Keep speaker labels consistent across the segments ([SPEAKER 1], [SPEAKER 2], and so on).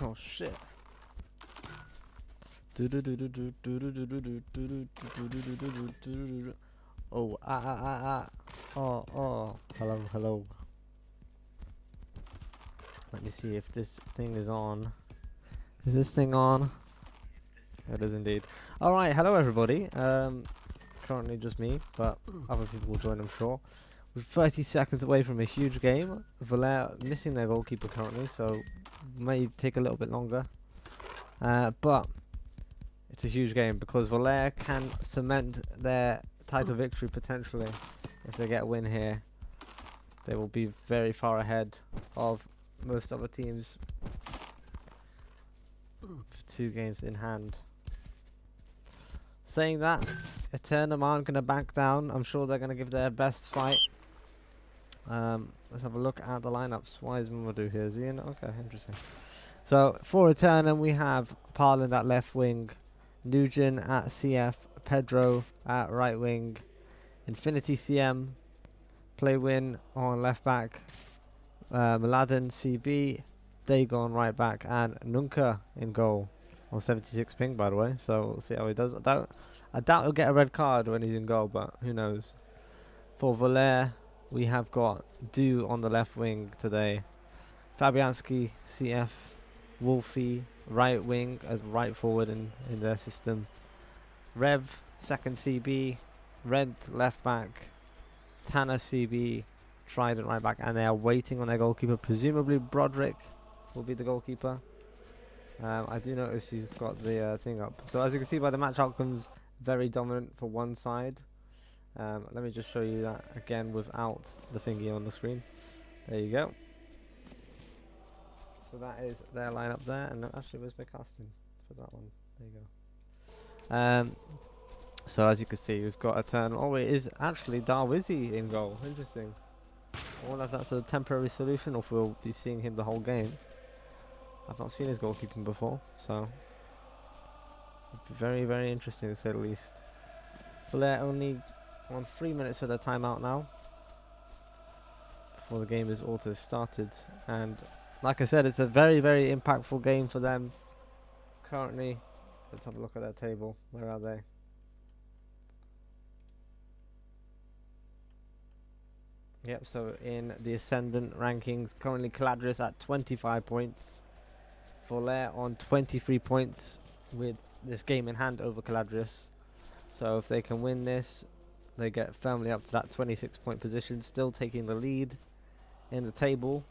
[SPEAKER 1] Oh shit. Oh, oh. Hello. Let me see if this thing is on. Is this thing on? It is indeed. Alright, hello everybody. Currently just me, but other people will join, I'm sure. We're 30 seconds away from a huge game. Volare missing their goalkeeper currently, so may take a little bit longer. But it's a huge game because Volare can cement their title victory potentially. If they get a win here, they will be very far ahead of most other teams. 2 games in hand. Saying that, Aeternum aren't going to back down. I'm sure they're going to give their best fight. Let's have a look at the lineups. Why is Mamadou here? Is he in? Okay, interesting. So, for Aeternum, we have Parland at left wing, Nugent at CF, Pedro at right wing, Infinity CM, Playwin on left back, Mladen CB, Dagon right back, and Nunca in goal. On 76 ping, by the way, so we'll see how he does. I doubt he'll get a red card when he's in goal, but who knows. For Volare, we have got Du on the left wing today, Fabianski, CF, Wolfie, right wing as right forward in their system, Rev, second CB, Rent left back, Tanner CB, Trident right back, and they are waiting on their goalkeeper. Presumably Broderick will be the goalkeeper. I do notice you've got the thing up. So as you can see by the match outcomes, very dominant for one side. Let me just show you that again without the thingy on the screen. There you go. So that is their lineup there, and actually where's my casting for that one? There you go. So as you can see, we've got a turn. Oh, it is actually Darwizi in goal. Interesting. I wonder if that's a temporary solution or if we'll be seeing him the whole game. I've not seen his goalkeeping before, so it'd be very, very interesting to say the least. Volare only on 3 minutes of their timeout now before the game is auto started, and like I said, it's a very, very impactful game for them currently. Let's have a look at their table. Where are they? Yep, so in the Ascendant rankings, currently Caladrius at 25 points. Volare on 23 points with this game in hand over Caladrius. So if they can win this, they get firmly up to that 26 point position, still taking the lead in the table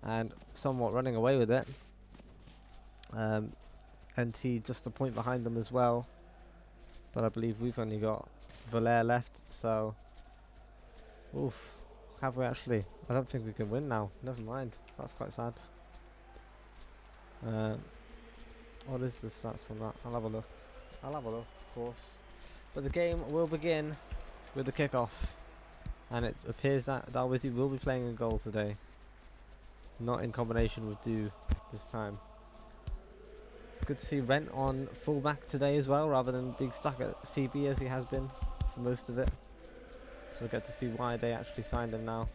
[SPEAKER 1] and somewhat running away with it. NT just a point behind them as well, but I believe we've only got Volare left, so oof, have we actually? I don't think we can win now. Never mind, that's quite sad. What is the stats on that? I'll have a look, of course. But the game will begin with the kickoff, and it appears that Darwizi will be playing in goal today, not in combination with Du this time. It's good to see Rent on fullback today as well, rather than being stuck at CB as he has been for most of it. So we'll get to see why they actually signed him now.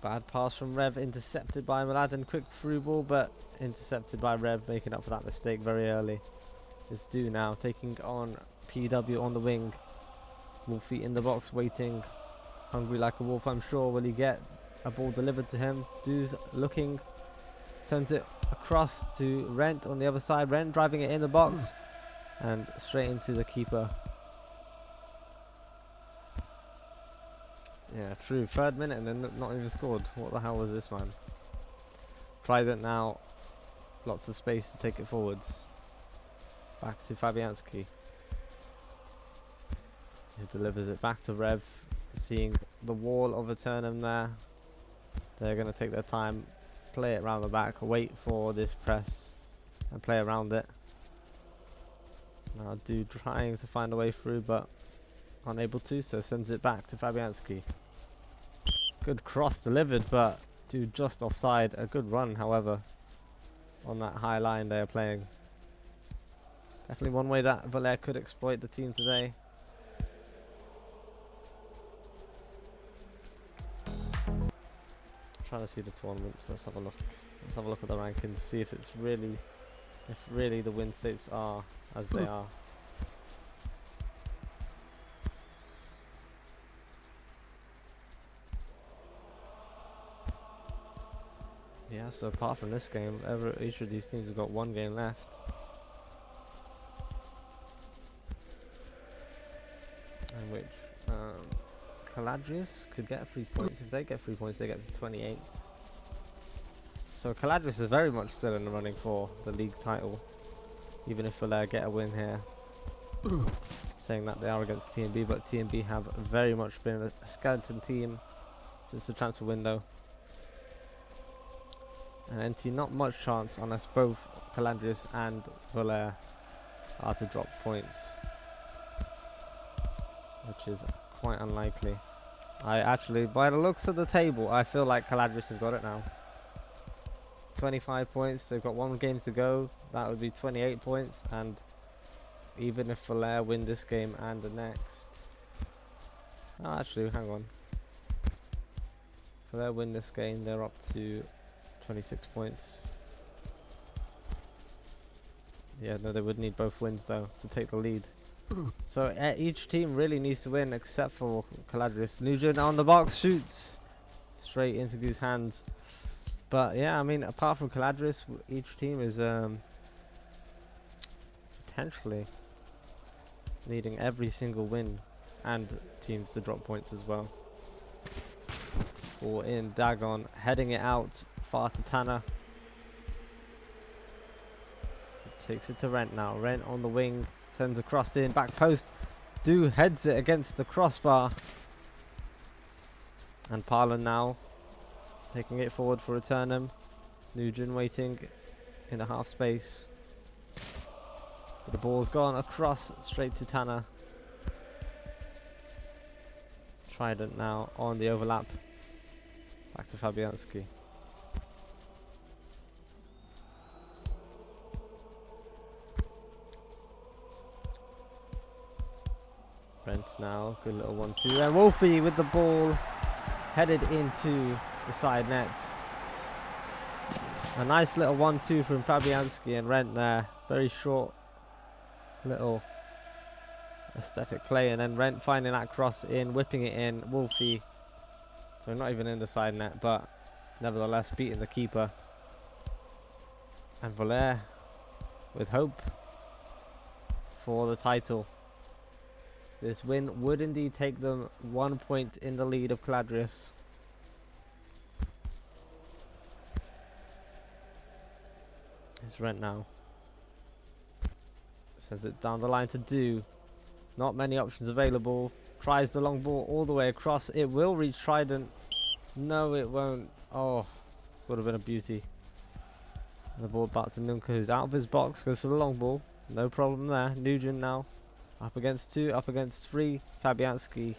[SPEAKER 1] Bad pass from Rev, intercepted by Mladen. Quick through ball, but intercepted by Rev, making up for that mistake very early. It's Du now, taking on PW on the wing. Wolfie in the box, waiting. Hungry like a wolf, I'm sure. Will he get a ball delivered to him? Du's looking. Sends it across to Rent on the other side. Rent driving it in the box. And straight into the keeper. Yeah, true. 3rd minute and then not even scored. What the hell was this, man? Trident now. Lots of space to take it forwards. Back to Fabianski. He delivers it back to Rev. Seeing the wall of Aeternum there. They're going to take their time. Play it around the back. Wait for this press. And play around it. Now Du trying to find a way through, but unable to, so sends it back to Fabianski. Good cross delivered, but Du just offside. A good run, however, on that high line they are playing. Definitely one way that Volare could exploit the team today. trying to see the tournaments. Let's have a look. Let's have a look at the rankings. See if it's really, the win states are as they are. Yeah, so apart from this game, each of these teams have got one game left. In which Caladrius could get 3 points. If they get 3 points, they get to 28. So Caladrius is very much still in the running for the league title, even if Volare get a win here. Saying that they are against TMB, but TMB have very much been a skeleton team since the transfer window. And NT not much chance unless both Caladrius and Volare are to drop points, which is quite unlikely. I actually, by the looks of the table, I feel like Caladrius have got it now. 25 points, they've got one game to go, that would be 28 points, and even if Volare win this game and the next, oh, actually, hang on, if Volare win this game, they're up to 26 points. Yeah, no, they would need both wins though to take the lead. So each team really needs to win except for Caladrius. Nugent on the box, shoots straight into Goo's hands. But yeah, I mean, apart from Caladrius, each team is potentially needing every single win and teams to drop points as well. Or in Dagon, heading it out far to Tanner. Takes it to Rent now. Rent on the wing, sends a cross in, back post. Do heads it against the crossbar. And Parlin now taking it forward for Aeternum. Nugent waiting in the half space. But the ball's gone across straight to Tanner. Trident now on the overlap. Back to Fabianski. Brent now, good little 1-2. And Wolfie with the ball headed into the side net. A nice little 1-2 from Fabianski and Rent there. Very short little aesthetic play, and then Rent finding that cross in, whipping it in. Wolfie, so not even in the side net, but nevertheless beating the keeper. And Volare with hope for the title. This win would indeed take them 1 point in the lead of Caladrius. It's Rent now. Sends it down the line to Do. Not many options available. Tries the long ball all the way across. It will reach Trident. No, it won't. Oh, would have been a beauty. The ball back to Nunca, who's out of his box. Goes for the long ball. No problem there. Nugent now. Up against 2, up against 3. Fabianski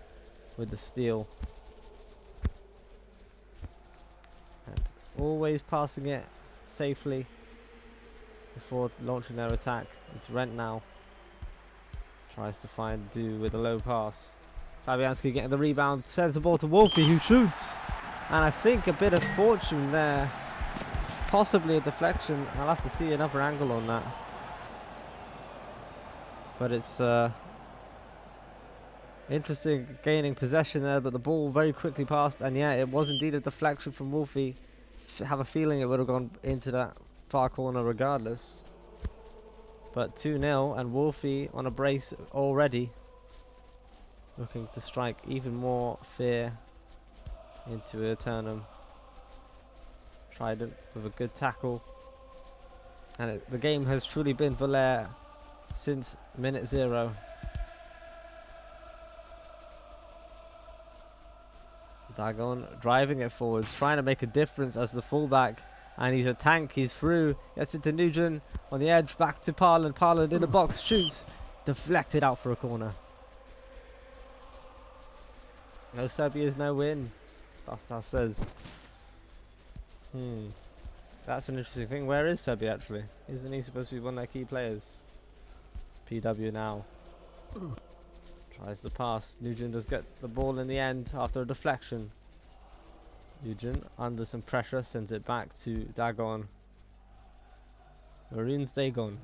[SPEAKER 1] with the steal. And always passing it safely before launching their attack. It's Rent now. Tries to find Do with a low pass. Fabianski getting the rebound. Sends the ball to Wolfie, who shoots. And I think a bit of fortune there. Possibly a deflection. I'll have to see another angle on that. But it's interesting gaining possession there, but the ball very quickly passed, and yeah, it was indeed a deflection from Wolfie. Have a feeling it would have gone into that far corner regardless. But 2-0, and Wolfie on a brace already, looking to strike even more fear into Aeternum. Trident with a good tackle, and the game has truly been Volare since minute 0. Dagon driving it forwards, trying to make a difference as the fullback, and he's a tank. He's through, gets it to Nugent on the edge, back to Parlin. Parlin in the box, shoots, deflected out for a corner. No Serbia's no win, Bastar says. That's an interesting thing. Where is Serbia actually? Isn't he supposed to be one of their key players? PW now. Tries to pass. Nugent does get the ball in the end after a deflection. Nugent, under some pressure, sends it back to Dagon. Maroons Dagon.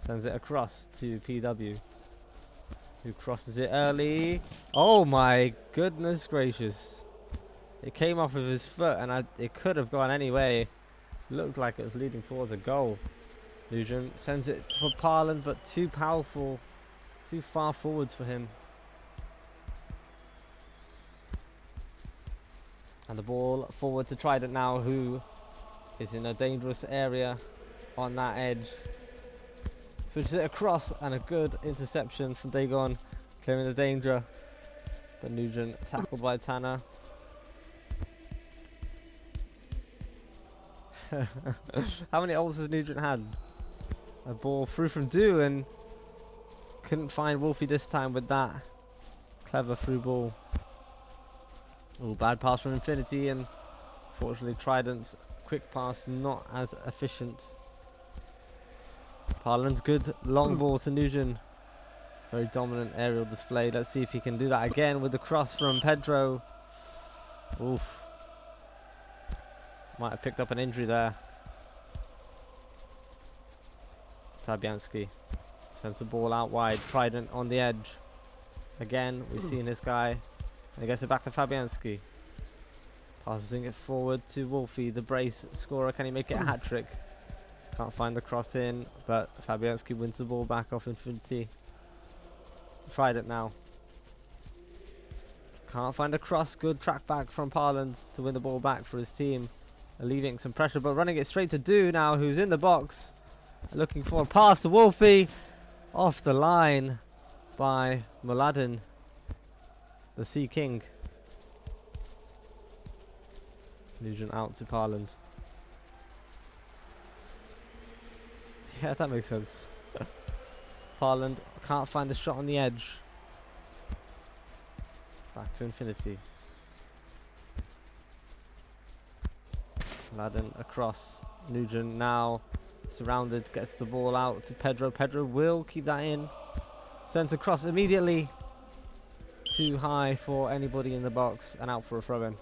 [SPEAKER 1] Sends it across to PW, who crosses it early. Oh my goodness gracious. It came off of his foot and it could have gone any way. Looked like it was leading towards a goal. Nugent sends it for Parland, but too powerful, too far forwards for him. And the ball forward to Trident now, who is in a dangerous area on that edge. Switches it across, and a good interception from Dagon, clearing the danger. But Nugent tackled by Tanner. How many ults has Nugent had? A ball through from Do, and couldn't find Wolfie this time with that clever through ball. Oh, bad pass from Infinity, and fortunately Trident's quick pass not as efficient. Parland's good long ball to Nugent. Very dominant aerial display. Let's see if he can do that again with the cross from Pedro. Oof. Might have picked up an injury there. Fabianski sends the ball out wide. Trident on the edge. Again, we've seen this guy. And he gets it back to Fabianski. Passing it forward to Wolfie, the brace scorer. Can he make it a hat-trick? Can't find the cross in, but Fabianski wins the ball back off Infinity. Trident now. Can't find a cross. Good track back from Parland to win the ball back for his team. Alleviating some pressure, but running it straight to Do now, who's in the box. Looking for a pass to Wolfie. Off the line by Mladen, the Sea King. Nugent out to Parland. Yeah, that makes sense. Parland can't find a shot on the edge. Back to Infinity. Mladen across. Nugent now surrounded, gets the ball out to Pedro. Pedro will keep that in. Sends across immediately. Too high for anybody in the box and out for a throw-in.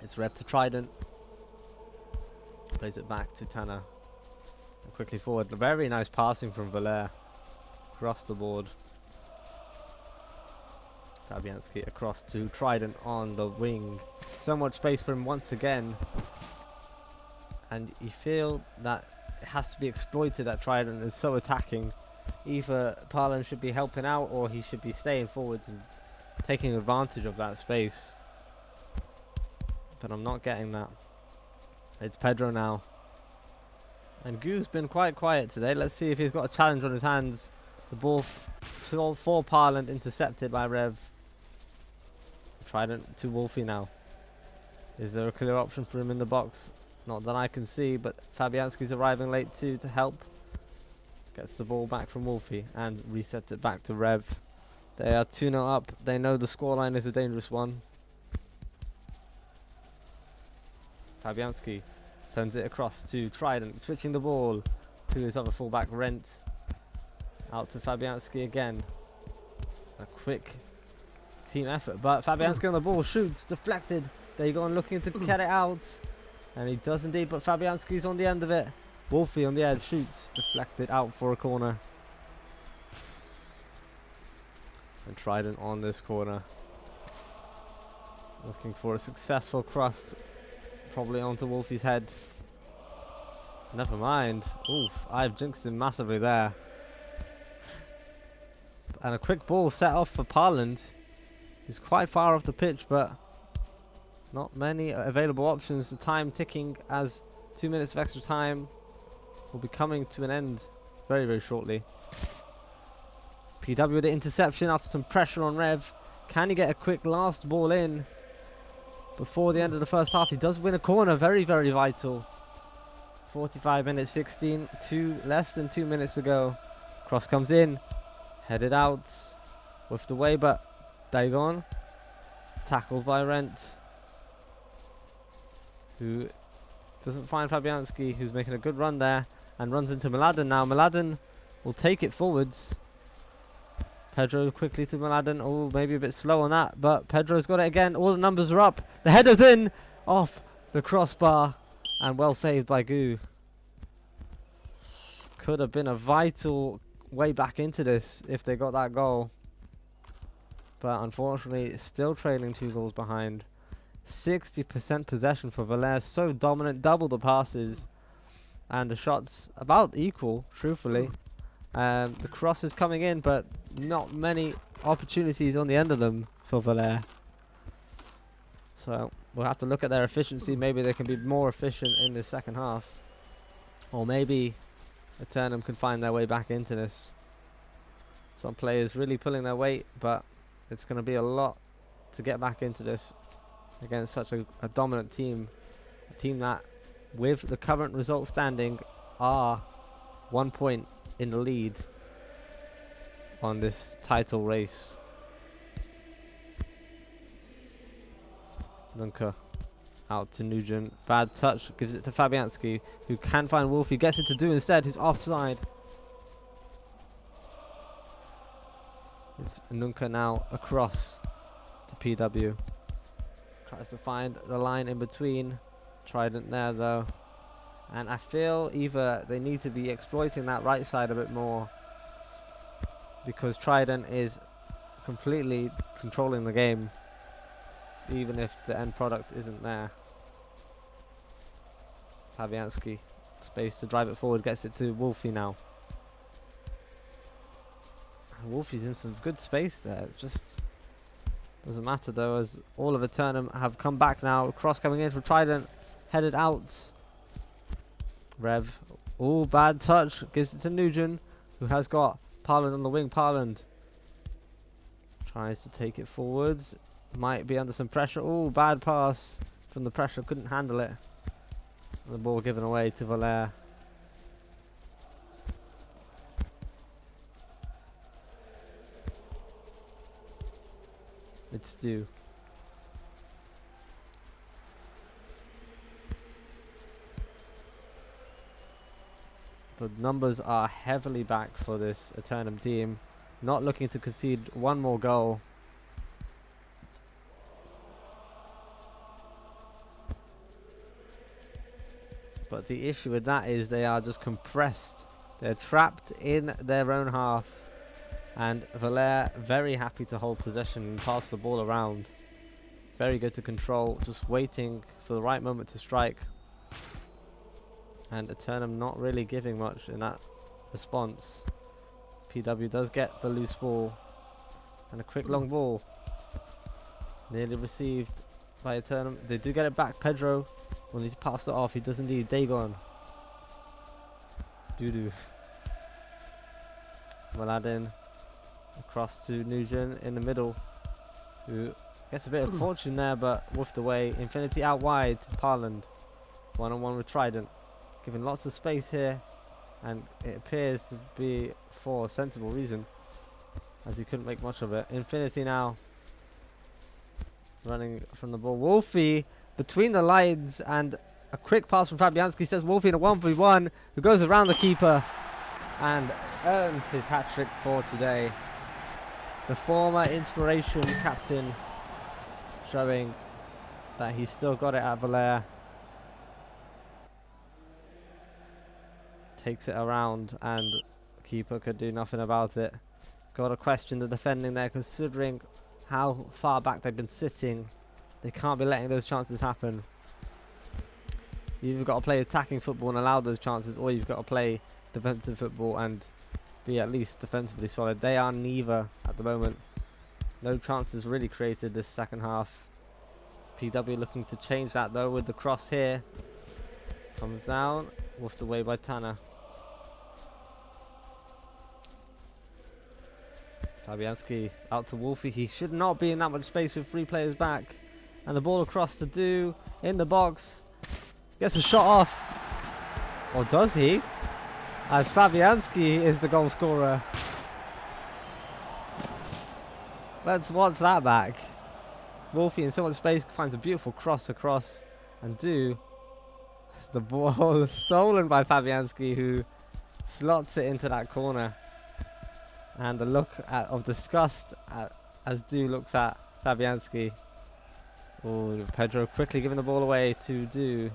[SPEAKER 1] It's Rev to Trident. Plays it back to Tanner. And quickly forward. Very nice passing from Volare. Across the board. Fabianski across to Trident on the wing. So much space for him once again. And you feel that it has to be exploited, that Trident is so attacking. Either Parland should be helping out or he should be staying forwards and taking advantage of that space. But I'm not getting that. It's Pedro now. And Goo's been quite quiet today. Let's see if he's got a challenge on his hands. The ball for Parland, intercepted by Rev. Trident to Wolfie now. Is there a clear option for him in the box? Not that I can see, but Fabianski's arriving late too to help. Gets the ball back from Wolfie and resets it back to Rev. They are 2-0 up. They know the scoreline is a dangerous one. Fabianski sends it across to Trident, switching the ball to his other fullback, Rent. Out to Fabianski again. A quick team effort, but Fabianski on the ball, shoots, deflected. There you go, and looking to get it out. And he does indeed, but Fabianski's on the end of it. Wolfie on the edge, shoots, deflected out for a corner. And Trident on this corner. Looking for a successful cross. Probably onto Wolfie's head. Never mind. Oof, I've jinxed him massively there. And a quick ball set off for Parland. He's quite far off the pitch, but not many available options. The time ticking as 2 minutes of extra time will be coming to an end very, very shortly. PW with the interception after some pressure on Rev. Can he get a quick last ball in before the end of the first half? He does win a corner. Very, very vital. 45 minutes 16. Less than 2 minutes ago. Cross comes in. Headed out. Whiffed away, but Dagon. Tackled by Rent. Who doesn't find Fabianski, who's making a good run there. And runs into Mladen now. Mladen will take it forwards. Pedro quickly to Mladen. Oh, maybe a bit slow on that, but Pedro's got it again. All the numbers are up. The header's in off the crossbar, and well saved by Gu. Could have been a vital way back into this if they got that goal. But unfortunately, still trailing 2 goals behind. 60% possession for Volare. So dominant, double the passes. And the shots about equal, truthfully. The cross is coming in, but not many opportunities on the end of them for Volare. So we'll have to look at their efficiency. Maybe they can be more efficient in the second half. Or maybe Aeternum can find their way back into this. Some players really pulling their weight, but it's going to be a lot to get back into this against such a dominant team. A team that, with the current result standing, are 1 point in the lead on this title race. Nunca out to Nugent. Bad touch. Gives it to Fabianski, who can find Wolfie. Gets it to Do instead, who's offside. It's Nunca now across to PW. Tries to find the line in between. Trident there though. And I feel either they need to be exploiting that right side a bit more, because Trident is completely controlling the game, even if the end product isn't there. Fabianski, space to drive it forward, gets it to Wolfie now. And Wolfie's in some good space there. It just doesn't matter though, as all of Aeternum have come back now. Cross coming in from Trident, headed out. Rev, oh, bad touch, gives it to Nugent, who has got Parland on the wing. Parland tries to take it forwards, might be under some pressure. Oh, bad pass from the pressure, couldn't handle it. And the ball given away to Volare. It's due. The numbers are heavily back for this Aeternum team. Not looking to concede one more goal. But the issue with that is they are just compressed. They're trapped in their own half. And Volare very happy to hold possession and pass the ball around. Very good to control, just waiting for the right moment to strike. And Aeternum not really giving much in that response. PW does get the loose ball. And a quick long ball. Nearly received by Aeternum. They do get it back. Pedro will need to pass it off. He does indeed. Dagon. Doo-doo. Mladen across to Nugent in the middle, who gets a bit of fortune there, but woofed away. Infinity out wide to Parland. One-on-one with Trident. Given lots of space here, and it appears to be for a sensible reason, as he couldn't make much of it. Infinity now running from the ball. Wolfie between the lines, and a quick pass from Fabianski says Wolfie in a 1v1, who goes around the keeper and earns his hat-trick for today. The former inspiration captain showing that he's still got it at Volare. Takes it around, and the keeper could do nothing about it. Got to question the defending there, considering how far back they've been sitting. They can't be letting those chances happen. You've either got to play attacking football and allow those chances, or you've got to play defensive football and be at least defensively solid. They are neither at the moment. No chances really created this second half. PW looking to change that though with the cross here. Comes down, woofed away by Tanner. Fabianski out to Wolfie. He should not be in that much space with 3 players back. And the ball across to Do in the box. Gets a shot off. Or does he? As Fabianski is the goal scorer. Let's watch that back. Wolfie in so much space finds a beautiful cross across. And Do. The ball stolen by Fabianski, who slots it into that corner. And the look of disgust as Du looks at Fabianski. Oh, Pedro quickly giving the ball away to Du,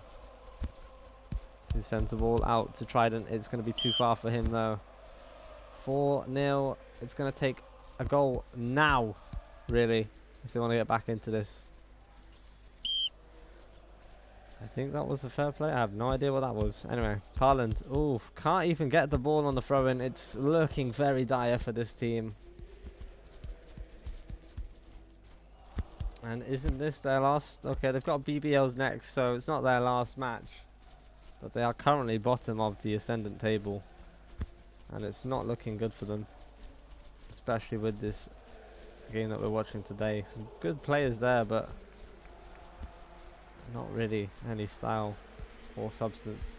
[SPEAKER 1] who sends the ball out to Trident. It's going to be too far for him though. 4-0. It's going to take a goal now, really, if they want to get back into this. I think that was a fair play. I have no idea what that was. Anyway, Parland. Ooh, can't even get the ball on the throw-in. It's looking very dire for this team. And isn't this their last? Okay, they've got BBLs next, so it's not their last match. But they are currently bottom of the Ascendant table. And it's not looking good for them. Especially with this game that we're watching today. Some good players there, but not really any style or substance.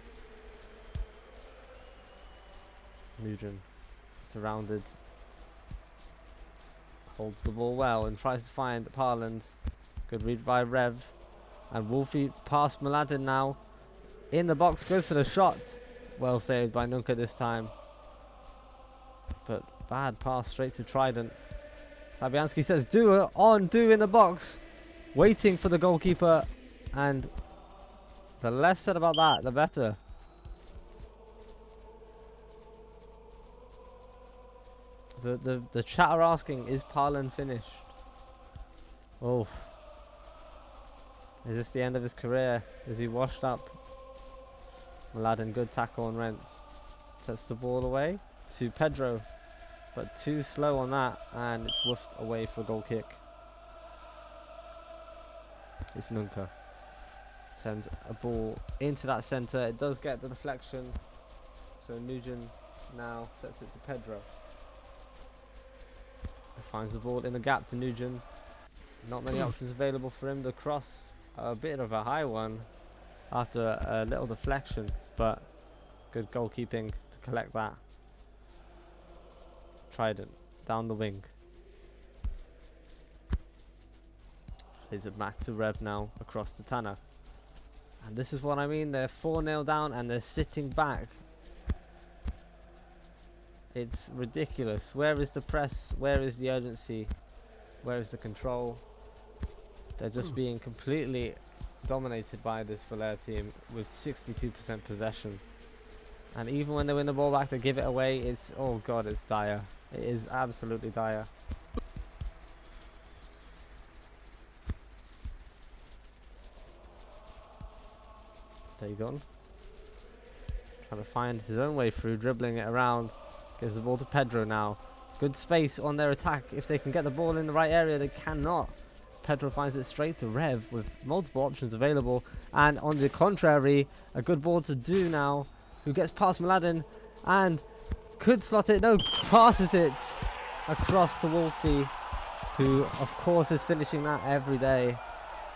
[SPEAKER 1] Nugent surrounded, holds the ball well and tries to find Parland. Good read by Rev, and Wolfie past Mladen now in the box, goes for the shot. Well saved by Nunca this time, but bad pass straight to Trident. Fabianski says Do in the box, waiting for the goalkeeper. And the less said about that, the better. The chat are asking, is Parland finished? Oh. Is this the end of his career? Is he washed up? Mladen, good tackle on Rents. Sets the ball away to Pedro. But too slow on that, and it's woofed away for a goal kick. It's Nunca. Sends a ball into that centre. It does get the deflection. So Nugent now sets it to Pedro. He finds the ball in the gap to Nugent. Not many options available for him. The cross, a bit of a high one after a little deflection, but good goalkeeping to collect that. Trident down the wing. Plays it back to Rev now, across to Tanner. And this is what I mean, they're 4-0 down and they're sitting back. It's ridiculous. Where is the press? Where is the urgency? Where is the control? They're just being completely dominated by this Volare team with 62% possession. And even when they win the ball back, they give it away. It's, oh god, it's dire. It is absolutely dire. Dagon trying to find his own way through, dribbling it around. Gives the ball to Pedro now. Good space on their attack. If they can get the ball in the right area, they cannot. As Pedro finds it straight to Rev with multiple options available. And on the contrary, a good ball to Do now, who gets past Mladen and could slot it. No, passes it across to Wolfie, who of course is finishing that every day.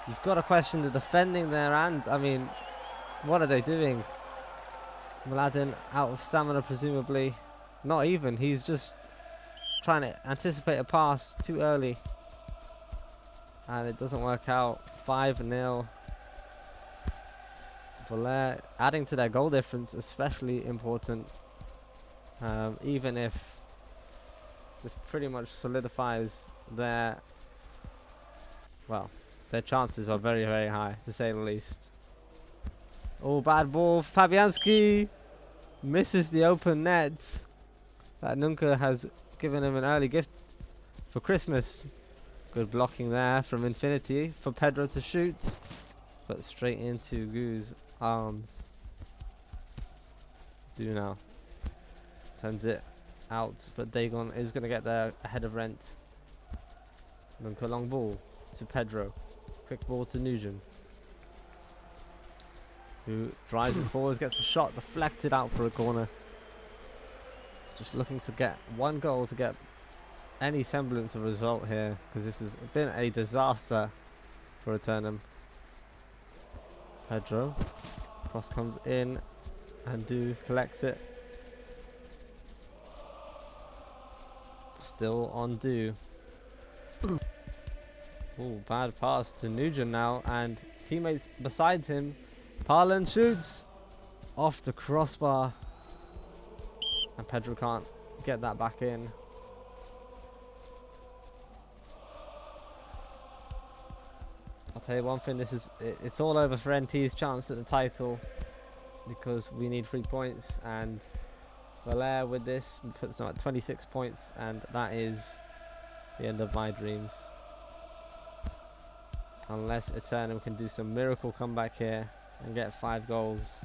[SPEAKER 1] You've got to question the defending there, and I mean, what are they doing? Mladen out of stamina presumably. Not even, he's just trying to anticipate a pass too early. And it doesn't work out. 5-0. Volare adding to their goal difference, especially important. Even if this pretty much solidifies their, well, their chances are very, very high, to say the least. Oh, bad ball. Fabianski misses the open net. That Nunca has given him an early gift for Christmas. Good blocking there from Infinity for Pedro to shoot, but straight into Goo's arms. Do now. Sends it out, but Dagon is going to get there ahead of Rent. Nunca long ball to Pedro. Quick ball to Nugent, who drives it forwards, gets a shot deflected out for a corner. Just looking to get one goal to get any semblance of result here, because this has been a disaster for Aeternum. Pedro. Cross comes in and Do collects it. Still on Do. Oh, bad pass to Nugent now, and teammates besides him. Parland shoots off the crossbar, and Pedro can't get that back in. tell you one thing, it's all over for NT's chance at the title, because we need 3 points, and Volare with this puts them at 26 points, and that is the end of my dreams. Unless Aeternum can do some miracle comeback here and get 5 goals.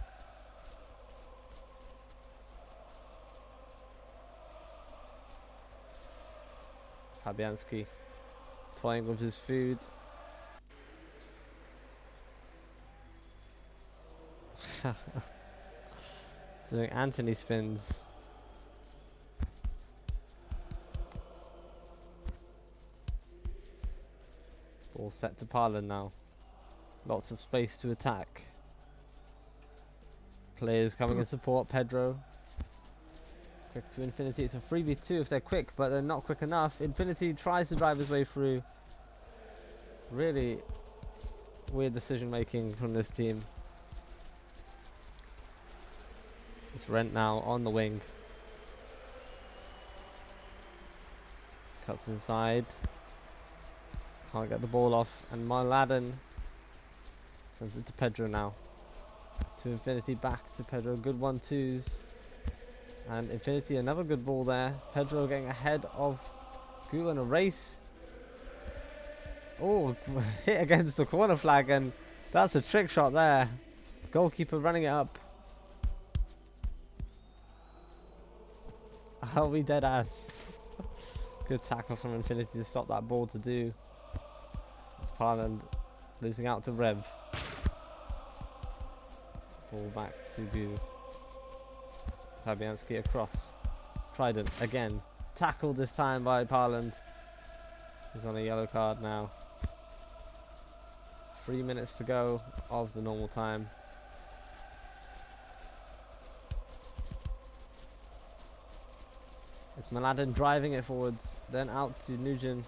[SPEAKER 1] Fabianski toying with his food. Doing Anthony spins. Ball set to Parlin now. Lots of space to attack. Players coming in support. Pedro. Quick to Infinity. It's a 3v2 if they're quick, but they're not quick enough. Infinity tries to drive his way through. Really weird decision making from this team. It's Rent now on the wing. Cuts inside. Can't get the ball off. And Mladen sends it to Pedro now. To Infinity, back to Pedro. Good 1-2s. And Infinity, another good ball there. Pedro getting ahead of Gu in a race. Oh, hit against the corner flag, and that's a trick shot there. Goalkeeper running it up. Are we dead ass? Good tackle from Infinity to stop that ball to do. It's Parland losing out to Rev. Ball back to Gu. Fabianski across. Trident again. Tackled this time by Parland. He's on a yellow card now. 3 minutes to go of the normal time. It's Mladen driving it forwards, then out to Nugent.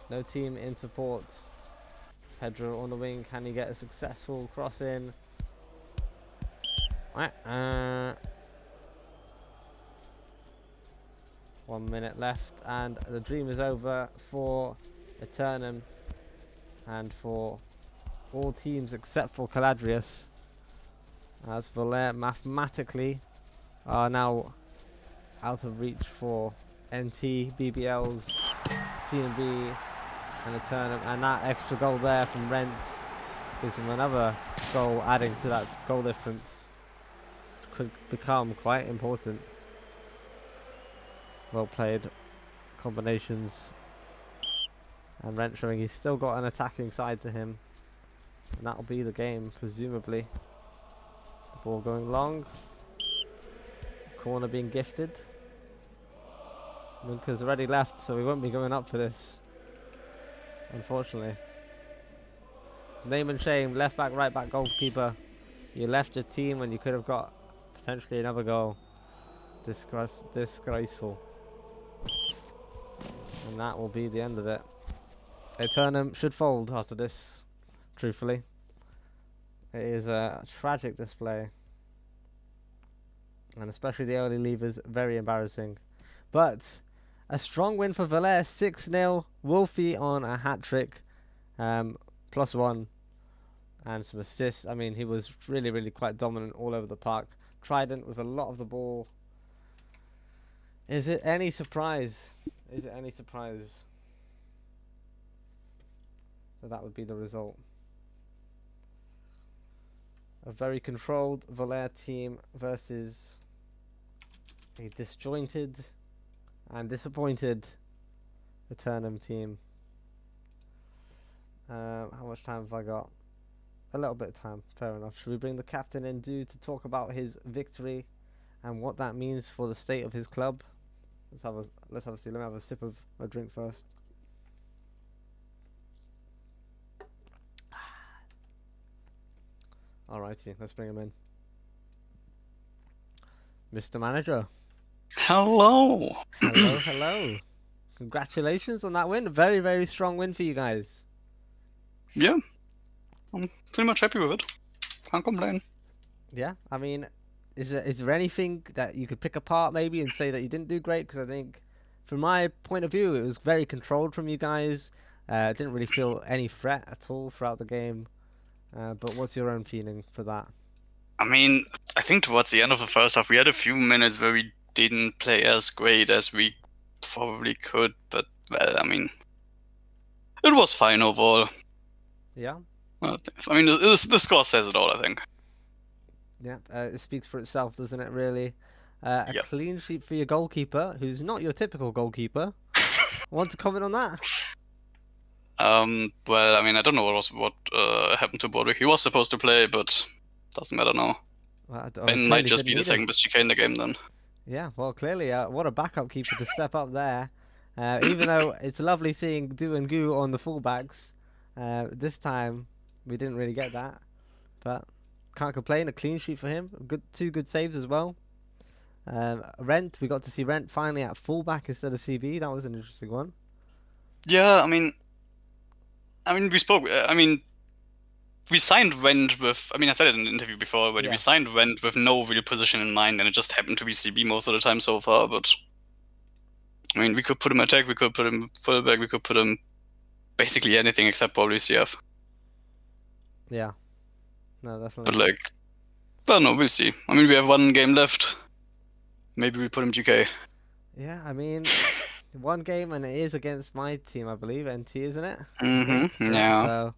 [SPEAKER 1] No team in support. Pedro on the wing. Can he get a successful cross in? 1 minute left, and the dream is over for Aeternum and for all teams except for Caladrius, as Volare mathematically are now out of reach for NT, BBLs, TNB and Aeternum, and that extra goal there from Rent gives him another goal, adding to that goal difference, which could become quite important. Well played combinations, and Rent showing he's still got an attacking side to him, and that'll be the game presumably. The ball going long, corner being gifted. Munker's already left, so we won't be going up for this, unfortunately. Name and shame, left back, right back, goalkeeper. You left your team when you could have got potentially another goal. Disgraceful. And that will be the end of it. Aeternum should fold after this, truthfully. It is a tragic display, and especially the early leavers, very embarrassing. But a strong win for Volare, 6-0. Wolfie on a hat-trick, +1, and some assists. I mean, he was really, really quite dominant all over the park. Trident with a lot of the ball. Is it any surprise? Is it any surprise that that would be the result? A very controlled Volare team versus a disjointed and disappointed Aeternum team. How much time have I got? A little bit of time, fair enough. Should we bring the captain in to talk about his victory and what that means for the state of his club? Let me have a sip of my drink first. Alrighty, let's bring him in. Mr. Manager.
[SPEAKER 2] Hello.
[SPEAKER 1] Hello, hello. Congratulations on that win. A very, very strong win for you guys.
[SPEAKER 2] Yeah, I'm pretty much happy with it. Can't complain.
[SPEAKER 1] Yeah, I mean, is there anything that you could pick apart maybe and say that you didn't do great? Because I think, from my point of view, it was very controlled from you guys. Didn't really feel any threat at all throughout the game. But what's your own feeling for that?
[SPEAKER 2] I mean, I think towards the end of the first half, we had a few minutes where we didn't play as great as we probably could, but, well, I mean, it was fine overall.
[SPEAKER 1] Yeah.
[SPEAKER 2] I mean, the score says it all, I think.
[SPEAKER 1] Yeah, it speaks for itself, doesn't it, really? A
[SPEAKER 2] Yep.
[SPEAKER 1] clean sheet for your goalkeeper, who's not your typical goalkeeper. Want to comment on that?
[SPEAKER 2] Well, I mean, I don't know what happened to Bordeaux. He was supposed to play, but doesn't matter now.
[SPEAKER 1] Well,
[SPEAKER 2] Ben might just be the second best GK in the game then.
[SPEAKER 1] Yeah, well, clearly, what a backup keeper to step up there. Even though it's lovely seeing Do and Goo on the fullbacks, this time we didn't really get that. But can't complain. A clean sheet for him. Two good saves as well. Rent, we got to see Rent finally at fullback instead of CB. That was an interesting one.
[SPEAKER 2] Yeah, I mean, we spoke. We signed Rent with. I mean, I said it in an interview before already.
[SPEAKER 1] Yeah.
[SPEAKER 2] We signed Rent with no real position in mind, and it just happened to be CB most of the time so far. But I mean, we could put him attack, we could put him fullback, we could put him basically anything except probably CF.
[SPEAKER 1] Yeah. No, definitely.
[SPEAKER 2] But like, I don't know. We'll see. I mean, we have one game left. Maybe we put him GK.
[SPEAKER 1] Yeah, I mean, one game, and it is against my team, I believe, NT, isn't it?
[SPEAKER 2] Mm-hmm. Yeah.
[SPEAKER 1] So,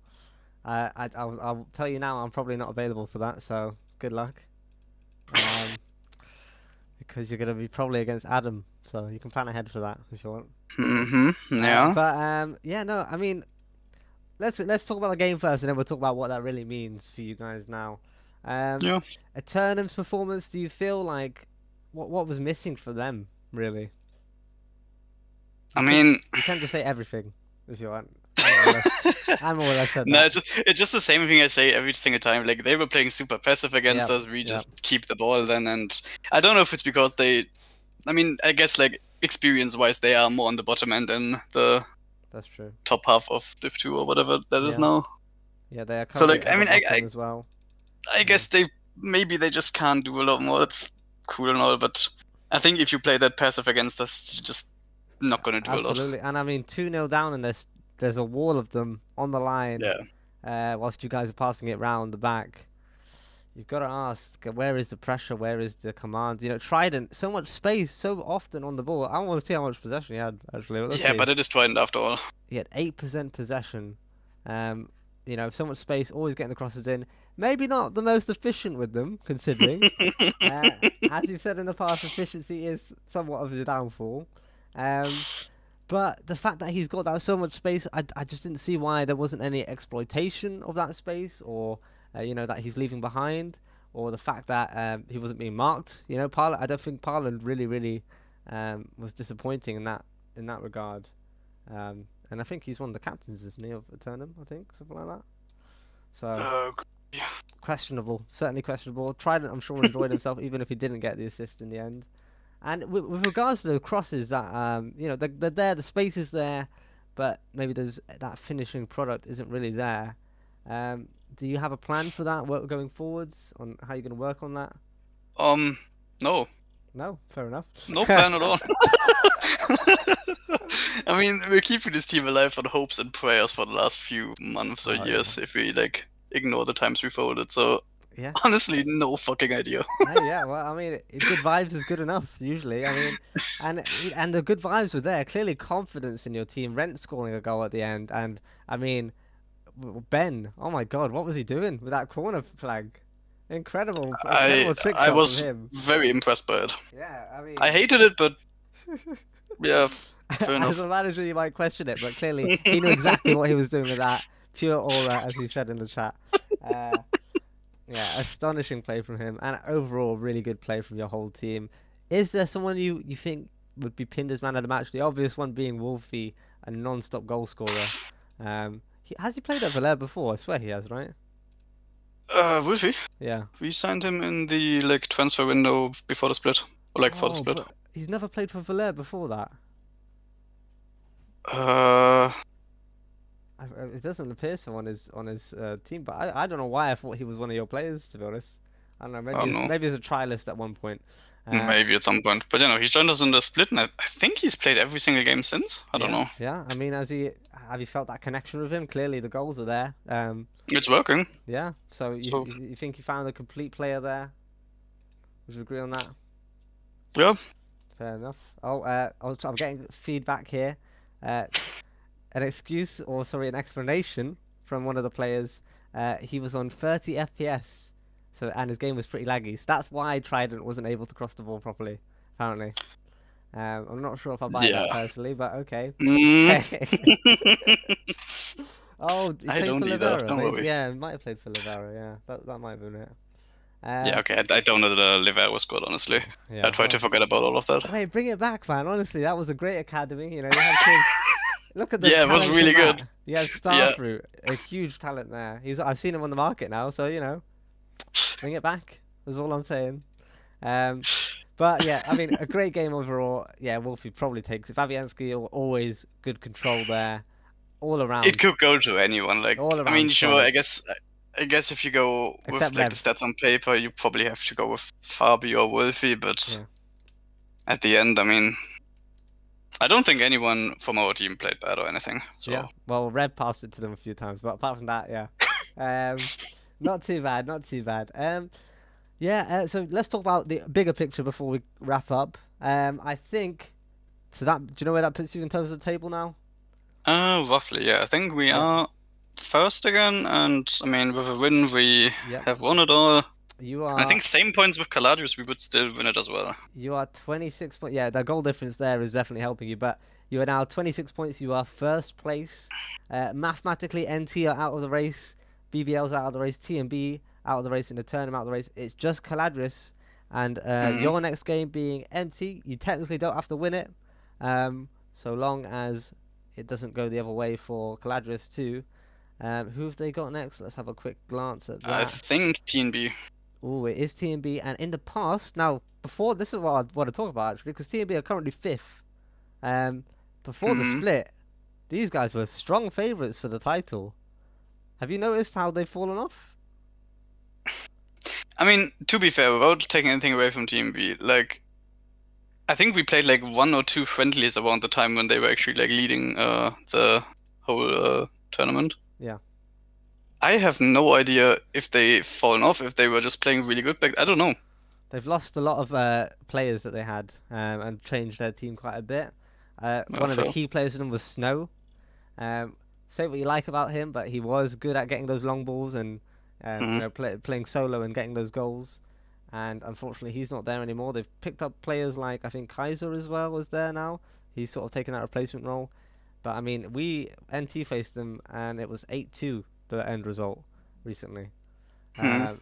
[SPEAKER 1] I'll tell you now, I'm probably not available for that. So, good luck. Because you're gonna be probably against Adam, so you can plan ahead for that if you want.
[SPEAKER 2] Mm-hmm. Yeah.
[SPEAKER 1] But yeah, no, I mean, let's talk about the game first, and then we'll talk about what that really means for you guys now.
[SPEAKER 2] Yeah.
[SPEAKER 1] Aeternum's performance. Do you feel like what was missing for them, really?
[SPEAKER 2] I mean,
[SPEAKER 1] you can just say everything if you want. I'm more or less said
[SPEAKER 2] no,
[SPEAKER 1] that.
[SPEAKER 2] it's just the same thing I say every single time. Like, they were playing super passive against
[SPEAKER 1] Yep,
[SPEAKER 2] us. We just keep the ball then, and I don't know if it's because they. I mean, I guess like experience-wise, they are more on the bottom end than the.
[SPEAKER 1] That's true.
[SPEAKER 2] Top half of Div 2 or whatever that is now.
[SPEAKER 1] Yeah, they are.
[SPEAKER 2] So like, I mean,
[SPEAKER 1] as well.
[SPEAKER 2] I guess maybe they just can't do a lot more. That's cool and all, but I think if you play that passive against us, you're just not gonna do a lot.
[SPEAKER 1] Absolutely, and I mean 2-0 down, and there's a wall of them on the line.
[SPEAKER 2] Yeah.
[SPEAKER 1] Whilst you guys are passing it round the back, you've got to ask, where is the pressure? Where is the command? You know, Trident, so much space, so often on the ball. I want to see how much possession he had actually. Let's see.
[SPEAKER 2] But it is Trident after all.
[SPEAKER 1] He had 8% possession. You know, so much space, always getting the crosses in. Maybe not the most efficient with them, considering. As you've said in the past, efficiency is somewhat of a downfall. But the fact that he's got that so much space, I just didn't see why there wasn't any exploitation of that space, or you know, that he's leaving behind, or the fact that he wasn't being marked. You know, I don't think Parland really was disappointing in that regard. And I think he's one of the captains, isn't he, of Aeternum, I think, something like that. So
[SPEAKER 2] yeah.
[SPEAKER 1] Questionable, certainly questionable. Trident, I'm sure, enjoyed himself, even if he didn't get the assist in the end. And with regards to the crosses, that you know, they're there, the space is there, but maybe that finishing product isn't really there. Do you have a plan for that going forwards on how you're going to work on that?
[SPEAKER 2] No.
[SPEAKER 1] No, fair enough.
[SPEAKER 2] No plan at all. I mean, we're keeping this team alive on hopes and prayers for the last few months or years, if we like ignore the times we folded. So
[SPEAKER 1] yeah,
[SPEAKER 2] honestly, no fucking idea.
[SPEAKER 1] Yeah, well, I mean, good vibes is good enough usually. I mean, and the good vibes were there. Clearly, confidence in your team. Rent scoring a goal at the end, and I mean, Ben. Oh my God, what was he doing with that corner flag? Incredible trick shot
[SPEAKER 2] I was
[SPEAKER 1] from him.
[SPEAKER 2] very impressed by it.
[SPEAKER 1] Yeah, I mean,
[SPEAKER 2] I hated it, but yeah, fair enough.
[SPEAKER 1] As a manager, you might question it, but clearly he knew exactly what he was doing with that. Pure aura, as he said in the chat. Yeah, astonishing play from him, and overall really good play from your whole team. Is there someone you think would be pinned as man of the match? The obvious one being Wolfie, a non-stop goal scorer. Has he played at Volare before? I swear he has, right?
[SPEAKER 2] Wolfie?
[SPEAKER 1] Yeah.
[SPEAKER 2] We signed him in the like transfer window before the split, or like for the split.
[SPEAKER 1] But he's never played for Volare before that. It doesn't appear so on his team, but I don't know why I thought he was one of your players, to be honest. I don't know, maybe he's a trialist at one point.
[SPEAKER 2] Maybe at some point. But he's joined us in the split, and I think he's played every single game since. I don't know.
[SPEAKER 1] Yeah, I mean, have you felt that connection with him? Clearly, the goals are there.
[SPEAKER 2] It's working.
[SPEAKER 1] Yeah. So you think you found a complete player there? Would you agree on that?
[SPEAKER 2] Yeah.
[SPEAKER 1] Fair enough. Oh, I'm getting feedback here. An excuse, or sorry, an explanation from one of the players. He was on 30 FPS, and his game was pretty laggy. So that's why Trident wasn't able to cross the ball properly. Apparently, I'm not sure if I buy that personally, but okay. Oh, he
[SPEAKER 2] I
[SPEAKER 1] played
[SPEAKER 2] don't
[SPEAKER 1] for
[SPEAKER 2] either.
[SPEAKER 1] Volare.
[SPEAKER 2] Don't worry.
[SPEAKER 1] Yeah, he might have played for Volare. Yeah, that might have been it.
[SPEAKER 2] Yeah, okay. I don't know that Livera was good, honestly.
[SPEAKER 1] Yeah,
[SPEAKER 2] I try to forget about all of that.
[SPEAKER 1] Wait, bring it back, man. Honestly, that was a great academy. You had kids. Look at the
[SPEAKER 2] Yeah, it was really good.
[SPEAKER 1] You had Starfruit, a huge talent there. I've seen him on the market now, so bring it back. That's all I'm saying. But yeah, I mean, a great game overall. Yeah, Wolfie probably takes it. Fabianski always good control there, all around.
[SPEAKER 2] It could go to anyone. Like,
[SPEAKER 1] all around.
[SPEAKER 2] I mean, sure. I guess if you go with like the stats on paper, you probably have to go with Fabi or Wolfie. But at the end, I mean, I don't think anyone from our team played bad or anything. So.
[SPEAKER 1] Yeah. Well, Red passed it to them a few times, but apart from that, yeah, not too bad. Not too bad. Yeah. So let's talk about the bigger picture before we wrap up. I think. So do you know where that puts you in terms of the table now?
[SPEAKER 2] Roughly, yeah. I think we are first again, and I mean, with a win, we have won it all.
[SPEAKER 1] You are.
[SPEAKER 2] I think same points with Caladius, we would still win it as well.
[SPEAKER 1] You are 26 points. Yeah, the goal difference there is definitely helping you, but you are now 26 points. You are first place. Mathematically, NT are out of the race. BBL's out of the race. TMB out of the race, and Aeternum out of the race. It's just Caladris, and your next game being NT. You technically don't have to win it, so long as it doesn't go the other way for Caladris too. Who have they got next? Let's have a quick glance at that.
[SPEAKER 2] I think TNB.
[SPEAKER 1] Oh, it is TNB, and in the past, now before this is what I want to talk about actually, because TNB are currently 5th. Before the split, these guys were strong favourites for the title. Have you noticed how they've fallen off?
[SPEAKER 2] I mean, to be fair, without taking anything away from TNB, like, I think we played like 1 or 2 friendlies around the time when they were actually like leading the whole tournament.
[SPEAKER 1] Yeah.
[SPEAKER 2] I have no idea if they've fallen off, if they were just playing really good back. I don't know.
[SPEAKER 1] They've lost a lot of players that they had and changed their team quite a bit. One of the key players for them was Snow. Say what you like about him, but he was good at getting those long balls and playing solo and getting those goals. And unfortunately, he's not there anymore. They've picked up players like, I think Kaiser as well is there now. He's sort of taken that replacement role. But I mean, we NT faced them and it was 8-2 the end result recently.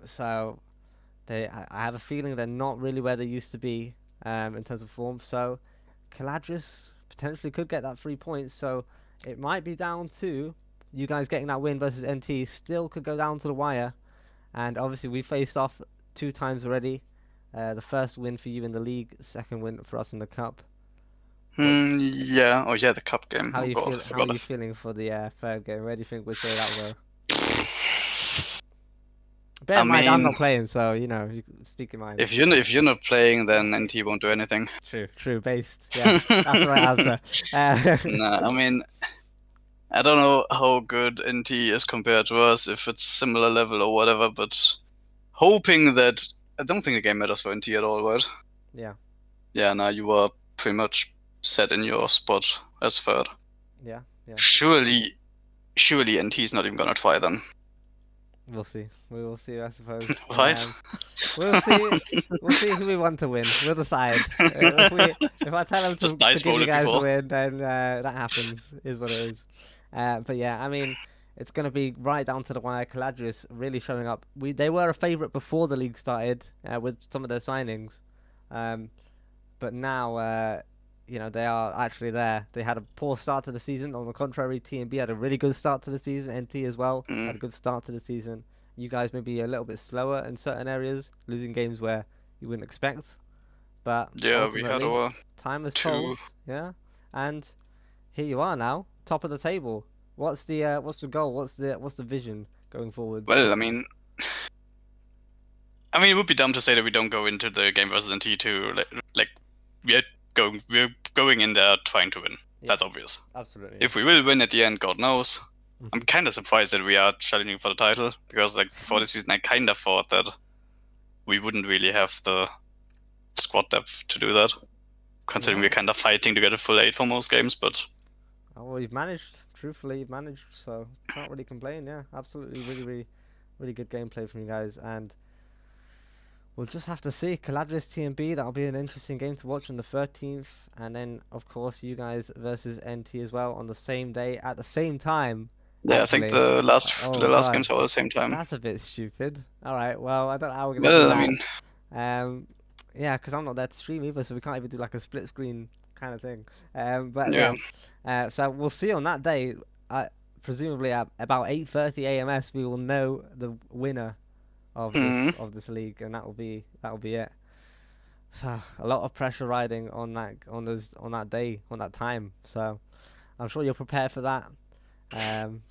[SPEAKER 1] So I have a feeling they're not really where they used to be in terms of form. So Caladris potentially could get that 3 points. So it might be down to you guys getting that win versus NT. Still could go down to the wire. And obviously we faced off 2 times already. The first win for you in the league, second win for us in the cup.
[SPEAKER 2] Yeah. Oh yeah, the cup game.
[SPEAKER 1] How are you feeling for the third game? Where do you think which way that will go? Bear in mind, I'm not playing, so you can speak your mind.
[SPEAKER 2] If you're not playing, then NT won't do anything.
[SPEAKER 1] True, based. Yeah, that's the right answer.
[SPEAKER 2] Nah, I mean, I don't know how good NT is compared to us, if it's similar level or whatever, but hoping that I don't think the game matters for NT at all, right?
[SPEAKER 1] Yeah.
[SPEAKER 2] Yeah, now you are pretty much set in your spot as third.
[SPEAKER 1] Yeah.
[SPEAKER 2] Surely NT is not even gonna try then.
[SPEAKER 1] We'll see. We will see, I suppose.
[SPEAKER 2] Right.
[SPEAKER 1] We'll see. We'll see who we want to win. We'll decide. If I tell them to give you guys a win, then that happens. Is what it is. But yeah, I mean, it's going to be right down to the wire. Caladris really showing up. They were a favourite before the league started with some of their signings, but now they are actually there. They had a poor start to the season. On the contrary, TNB had a really good start to the season. NT as well had a good start to the season. You guys may be a little bit slower in certain areas, losing games where you wouldn't expect. But
[SPEAKER 2] yeah, we had our
[SPEAKER 1] time has told. Yeah, and here you are now, top of the table. What's the goal? What's the vision going forward?
[SPEAKER 2] Well, I mean, I mean, it would be dumb to say that we don't go into the game versus NT2 like we're going in there trying to win.
[SPEAKER 1] Yeah.
[SPEAKER 2] That's obvious.
[SPEAKER 1] Absolutely.
[SPEAKER 2] If we will win at the end, God knows. I'm kind of surprised that we are challenging for the title, because like before the season, I kind of thought that we wouldn't really have the squad depth to do that, considering we're kind of fighting to get a full 8 for most games. But
[SPEAKER 1] well, you've managed. Truthfully, you've managed, so can't really complain. Yeah, absolutely, really good gameplay from you guys, and we'll just have to see. Caladrius TMB, that'll be an interesting game to watch on the 13th, and then of course you guys versus NT as well on the same day at the same time.
[SPEAKER 2] Yeah, actually. I think the last games are all at the same time.
[SPEAKER 1] That's a bit stupid. All right, well I don't know how we're gonna do that.
[SPEAKER 2] I mean,
[SPEAKER 1] yeah, because I'm not there to stream either, so we can't even do like a split screen kind of thing. But yeah, so we'll see on that day. Presumably at about 8:30 AMS, we will know the winner of this league, and that will be it. So a lot of pressure riding on that day, on that time. So I'm sure you're prepared for that.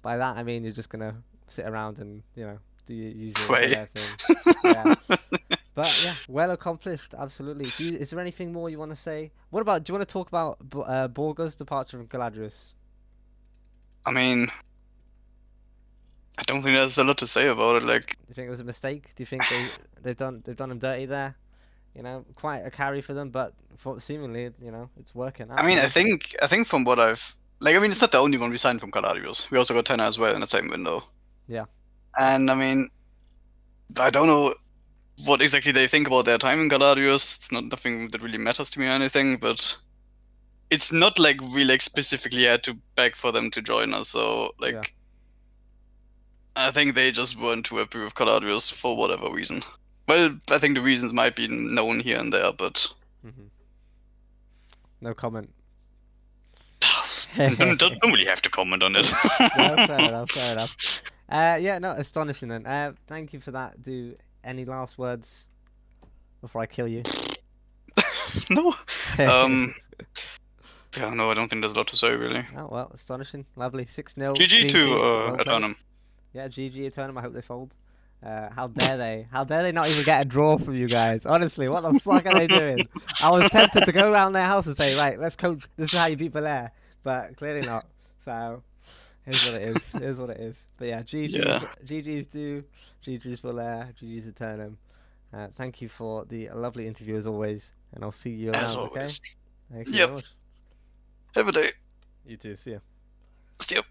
[SPEAKER 1] By that I mean you're just gonna sit around and do your usual thing. Yeah. But yeah, well accomplished, absolutely. Is there anything more you want to say? Do you want to talk about Borgo's departure from Caladrius?
[SPEAKER 2] I mean, I don't think there's a lot to say about it. Like,
[SPEAKER 1] do you think it was a mistake? Do you think they've done him dirty there? Quite a carry for them, but seemingly, it's working out.
[SPEAKER 2] I mean, I think from what I've it's not the only one we signed from Caladrius. We also got Tenna as well in the same window.
[SPEAKER 1] Yeah.
[SPEAKER 2] And I mean, I don't know what exactly they think about their time in Caladrius. It's nothing that really matters to me or anything, but it's not like we specifically had to beg for them to join us. So I think they just weren't too happy with Caladrius for whatever reason. Well, I think the reasons might be known here and there, but
[SPEAKER 1] no comment.
[SPEAKER 2] don't really have to comment on it.
[SPEAKER 1] No, fair enough. Yeah, no, astonishing then. Thank you for that. Any last words before I kill you?
[SPEAKER 2] No. Yeah, no, I don't think there's a lot to say really.
[SPEAKER 1] Oh well, astonishing, lovely, 6-0.
[SPEAKER 2] GG to Aeternum.
[SPEAKER 1] Yeah, GG Aeternum. I hope they fold. How dare they? How dare they not even get a draw from you guys? Honestly, what the fuck are they doing? I was tempted to go around their house and say, right, let's coach. This is how you beat Volare, but clearly not. So here's what it is. Here's what it is. But yeah, GG's do. GG's Volare. GG's Aeternum. Thank you for the lovely interview as always, and I'll see you around.
[SPEAKER 2] As always.
[SPEAKER 1] Okay. Thank you very much.
[SPEAKER 2] Have a day.
[SPEAKER 1] You too. See ya.
[SPEAKER 2] See ya.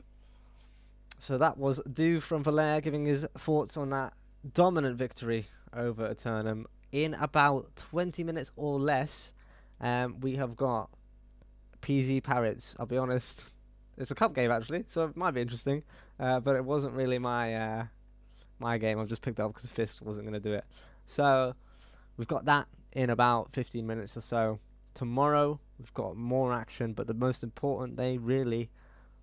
[SPEAKER 1] So that was Do from Volare giving his thoughts on that dominant victory over Aeternum in about 20 minutes or less. We have got PZ Parrots. I'll be honest, it's a cup game actually, so it might be interesting, but it wasn't really my game. I've just picked it up because Fist wasn't going to do it. So we've got that in about 15 minutes or so. Tomorrow we've got more action, but the most important day really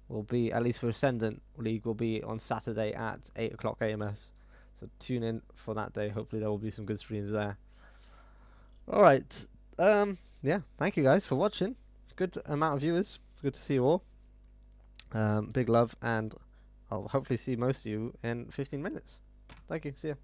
[SPEAKER 1] will be, at least for Ascendant League, will be on Saturday at 8 o'clock AMS. So tune in for that day. Hopefully there will be some good streams there. Alright. Yeah, thank you guys for watching. Good amount of viewers. Good to see you all. Big love, and I'll hopefully see most of you in 15 minutes. Thank you. See ya.